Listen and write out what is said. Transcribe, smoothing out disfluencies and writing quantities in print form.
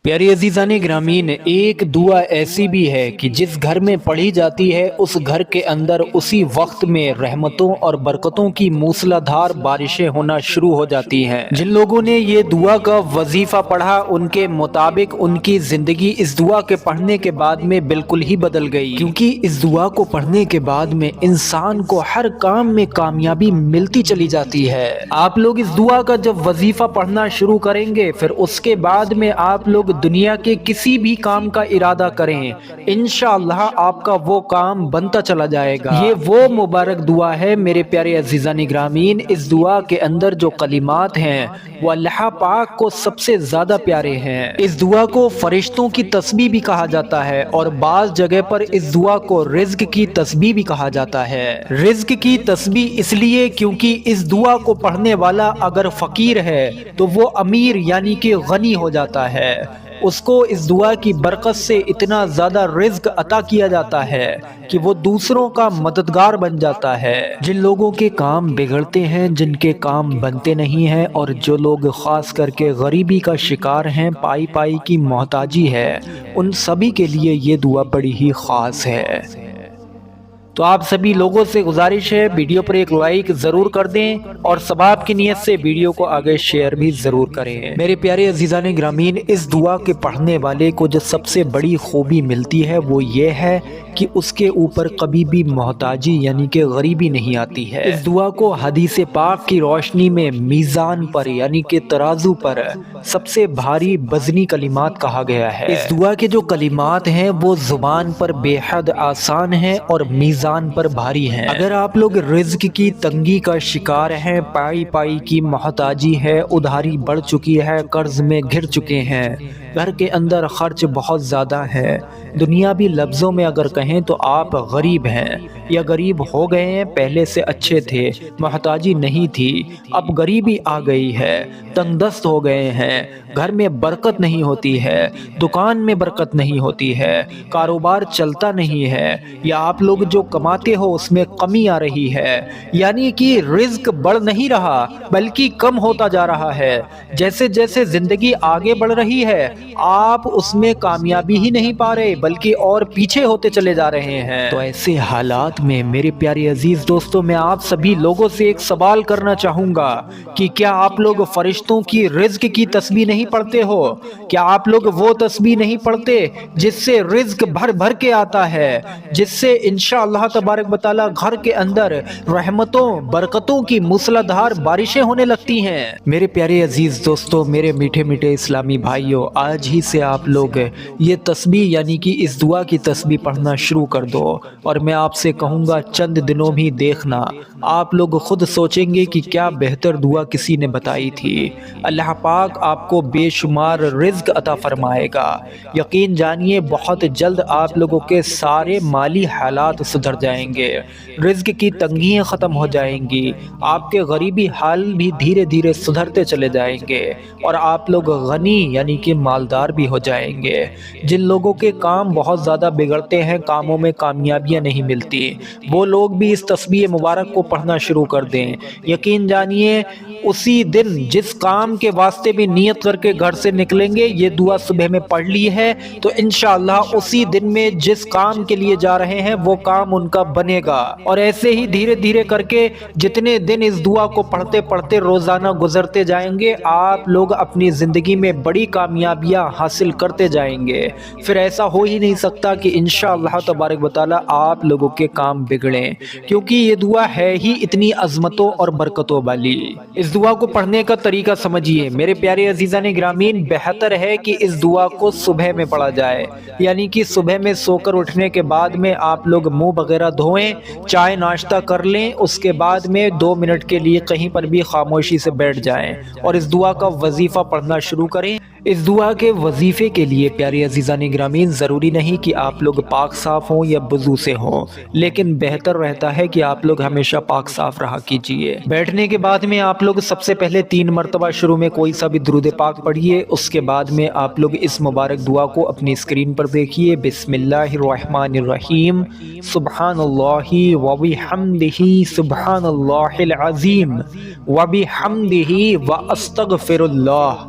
پیارے عزیزان گرامین، ایک دعا ایسی بھی ہے کہ جس گھر میں پڑھی جاتی ہے اس گھر کے اندر اسی وقت میں رحمتوں اور برکتوں کی موسلا دھار بارشیں ہونا شروع ہو جاتی ہیں۔ جن لوگوں نے یہ دعا کا وظیفہ پڑھا ان کے مطابق ان کی زندگی اس دعا کے پڑھنے کے بعد میں بالکل ہی بدل گئی، کیونکہ اس دعا کو پڑھنے کے بعد میں انسان کو ہر کام میں کامیابی ملتی چلی جاتی ہے۔ آپ لوگ اس دعا کا جب وظیفہ پڑھنا شروع کریں گے، پھر اس کے بعد میں آپ لوگ دنیا کے کسی بھی کام کا ارادہ کریں، انشاءاللہ آپ کا وہ کام بنتا چلا جائے گا۔ یہ وہ مبارک دعا ہے میرے پیارے عزیزان گرامین۔ اس دعا کے اندر جو کلمات ہیں وہ اللہ پاک کو سب سے زیادہ پیارے ہیں۔ اس دعا کو فرشتوں کی تسبیح بھی کہا جاتا ہے، اور بعض جگہ پر اس دعا کو رزق کی تسبیح بھی کہا جاتا ہے۔ رزق کی تسبیح اس لیے کیونکہ اس دعا کو پڑھنے والا اگر فقیر ہے تو وہ امیر یعنی کہ غنی ہو جاتا ہے۔ اس کو اس دعا کی برکت سے اتنا زیادہ رزق عطا کیا جاتا ہے کہ وہ دوسروں کا مددگار بن جاتا ہے۔ جن لوگوں کے کام بگڑتے ہیں، جن کے کام بنتے نہیں ہیں، اور جو لوگ خاص کر کے غریبی کا شکار ہیں، پائی پائی کی محتاجی ہے، ان سبھی کے لیے یہ دعا بڑی ہی خاص ہے۔ تو آپ سبھی لوگوں سے گزارش ہے ویڈیو پر ایک لائک ضرور کر دیں، اور ثواب کی نیت سے ویڈیو کو آگے شیئر بھی ضرور کریں۔ میرے پیارے عزیزان گرامین، اس دعا کے پڑھنے والے کو جو سب سے بڑی خوبی ملتی ہے وہ یہ ہے کہ اس کے اوپر کبھی بھی محتاجی یعنی کہ غریبی نہیں آتی ہے۔ اس دعا کو حدیث پاک کی روشنی میں میزان پر یعنی کہ ترازو پر سب سے بھاری وزنی کلمات کہا گیا ہے۔ اس دعا کے جو کلمات ہیں وہ زبان پر بے حد آسان ہیں اور میزان پر بھاری ہیں۔ اگر آپ لوگ رزق کی تنگی کا شکار ہیں، پائی پائی کی محتاجی ہے، ادھاری بڑھ چکی ہے، قرض میں گھر چکے ہیں، گھر کے اندر خرچ بہت زیادہ ہے، دنیاوی لفظوں میں اگر کہیں تو آپ غریب ہیں یا غریب ہو گئے ہیں، پہلے سے اچھے تھے، محتاجی نہیں تھی، اب غریبی آ گئی ہے، تنگ دست ہو گئے ہیں، گھر میں برکت نہیں ہوتی ہے، دکان میں برکت نہیں ہوتی ہے، کاروبار چلتا نہیں ہے، یا آپ لوگ جو کماتے ہو اس میں کمی آ رہی ہے، یعنی کہ رزق بڑھ نہیں رہا بلکہ کم ہوتا جا رہا ہے، جیسے جیسے زندگی آگے بڑھ رہی ہے آپ اس میں کامیابی ہی نہیں پا رہے بلکہ اور پیچھے ہوتے چلے جا رہے ہیں۔ تو ایسے حالات میں میرے پیارے عزیز دوستوں، میں آپ سبھی لوگوں سے ایک سوال کرنا چاہوں گا کہ کیا آپ لوگ فرشتوں کی رزق کی تسبیح نہیں پڑھتے ہو؟ کیا آپ لوگ وہ تسبیح نہیں پڑھتے جس سے رزق بھر بھر کے آتا ہے، جس سے انشاءاللہ تبارک و تعالی گھر کے اندر رحمتوں برکتوں کی موسلادھار بارشیں ہونے لگتی ہیں؟ میرے پیارے عزیز دوستو، میرے میٹھے میٹھے اسلامی بھائیوں، آج ہی سے آپ لوگ یہ تسبیح یعنی کہ اس دعا کی تسبیح پڑھنا شروع کر دو، اور میں آپ سے کہوں گا چند دنوں میں دیکھنا آپ لوگ خود سوچیں گے کہ کیا بہتر دعا کسی نے بتائی تھی۔ اللہ پاک آپ کو بے شمار رزق عطا فرمائے گا۔ یقین جانیے بہت جلد آپ لوگوں کے سارے مالی حالات سدھر جائیں گے، رزق کی تنگیاں ختم ہو جائیں گی، آپ کے غریبی حال بھی دھیرے دھیرے سدھرتے چلے جائیں گے، اور آپ لوگ غنی یعنی کہ مالدار بھی ہو جائیں گے۔ جن لوگوں کے کام بہت زیادہ بگڑتے ہیں، کاموں میں کامیابیاں نہیں ملتی، وہ لوگ بھی اس تسبیح مبارک کو پڑھنا شروع کر دیں۔ یقین جانیے اسی دن جس کام کے واسطے بھی نیت کر کے گھر سے نکلیں گے، یہ دعا صبح میں پڑھ لی ہے تو انشاءاللہ اسی دن میں جس کام کے لیے جا رہے ہیں وہ کام ان کا بنے گا۔ اور ایسے ہی دھیرے دھیرے کر کے جتنے دن اس دعا کو پڑھتے پڑھتے روزانہ گزرتے جائیں گے، آپ لوگ اپنی زندگی میں بڑی کامیابیاں حاصل کرتے جائیں گے۔ پھر ایسا ہو ہی نہیں سکتا کہ انشاءاللہ تبارک و تعالی آپ لوگوں کے کام بگڑیں، کیونکہ یہ دعا ہے ہی اتنی عظمتوں اور برکتوں والی۔ اس دعا کو پڑھنے کا طریقہ سمجھیے میرے پیارے عزیزان گرامین، بہتر ہے کہ اس دعا کو صبح میں پڑھا جائے، یعنی کہ صبح میں سو کر اٹھنے کے بعد میں آپ لوگ منہ وغیرہ دھوئیں، چائے ناشتہ کر لیں، اس کے بعد میں 2 منٹ کے لیے کہیں پر بھی خاموشی سے بیٹھ جائیں اور اس دعا کا وظیفہ پڑھنا شروع کریں۔ اس دعا کے وظیفے کے لیے پیارے عزیزان گرامی ضروری نہیں کہ آپ لوگ پاک صاف ہوں یا وضو سے ہوں، لیکن بہتر رہتا ہے کہ آپ لوگ ہمیشہ پاک صاف رہا کیجئے۔ بیٹھنے کے بعد میں آپ لوگ سب سے پہلے 3 مرتبہ شروع میں کوئی سا بھی درود پاک پڑھیے، اس کے بعد میں آپ لوگ اس مبارک دعا کو اپنی اسکرین پر دیکھیے۔ بسم اللہ الرحمن الرحیم، سبحان اللہ وبحمدہ، سبحان اللہ العظیم وبحمدہ واستغفر اللہ۔